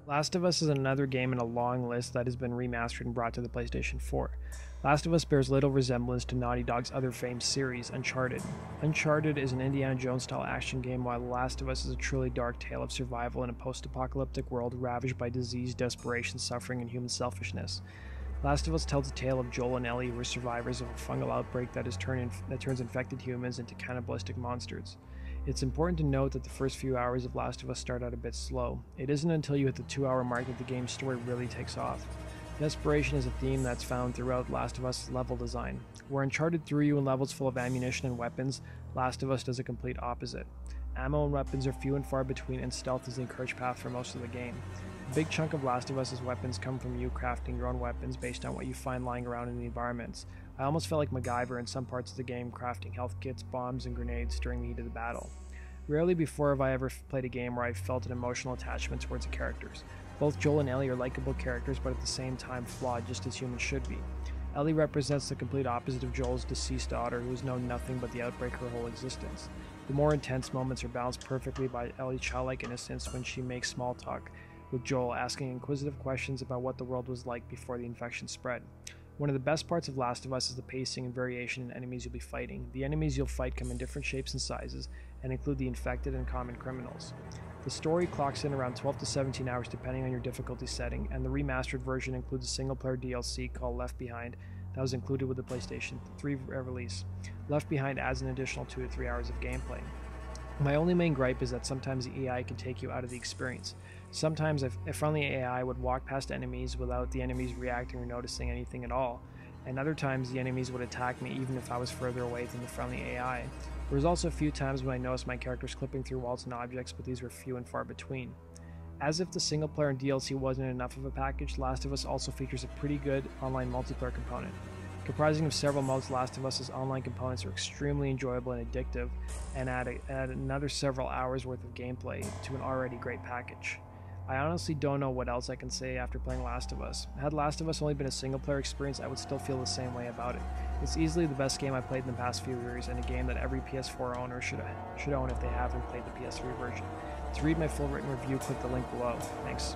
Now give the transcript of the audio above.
Last of Us is another game in a long list that has been remastered and brought to the PlayStation 4. Last of Us bears little resemblance to Naughty Dog's other famed series, Uncharted. Uncharted is an Indiana Jones-style action game, while The Last of Us is a truly dark tale of survival in a post-apocalyptic world ravaged by disease, desperation, suffering, and human selfishness. Last of Us tells a tale of Joel and Ellie, who are survivors of a fungal outbreak that turns infected humans into cannibalistic monsters. It's important to note that the first few hours of Last of Us start out a bit slow. It isn't until you hit the 2-hour mark that the game's story really takes off. Desperation is a theme that's found throughout Last of Us' level design. Where Uncharted threw you in levels full of ammunition and weapons, Last of Us does a complete opposite. Ammo and weapons are few and far between, and stealth is the encouraged path for most of the game. A big chunk of Last of Us' weapons come from you crafting your own weapons based on what you find lying around in the environments. I almost felt like MacGyver in some parts of the game, crafting health kits, bombs, and grenades during the heat of the battle. Rarely before have I ever played a game where I felt an emotional attachment towards the characters. Both Joel and Ellie are likable characters, but at the same time flawed, just as humans should be. Ellie represents the complete opposite of Joel's deceased daughter, who has known nothing but the outbreak her whole existence. The more intense moments are balanced perfectly by Ellie's childlike innocence when she makes small talk with Joel, asking inquisitive questions about what the world was like before the infection spread. One of the best parts of Last of Us is the pacing and variation in enemies you'll be fighting. The enemies you'll fight come in different shapes and sizes, and include the infected and common criminals. The story clocks in around 12 to 17 hours depending on your difficulty setting, and the remastered version includes a single-player DLC called Left Behind that was included with the PlayStation 3 release. Left Behind adds an additional 2 to 3 hours of gameplay. My only main gripe is that sometimes the AI can take you out of the experience. Sometimes a friendly AI would walk past enemies without the enemies reacting or noticing anything at all, and other times the enemies would attack me even if I was further away than the friendly AI. There was also a few times when I noticed my characters clipping through walls and objects, but these were few and far between. As if the single player and DLC wasn't enough of a package, Last of Us also features a pretty good online multiplayer component. Comprising of several modes, Last of Us' online components are extremely enjoyable and addictive, and add another several hours worth of gameplay to an already great package. I honestly don't know what else I can say after playing Last of Us. Had Last of Us only been a single player experience, I would still feel the same way about it. It's easily the best game I've played in the past few years, and a game that every PS4 owner should own if they haven't played the PS3 version. To read my full written review, click the link below. Thanks.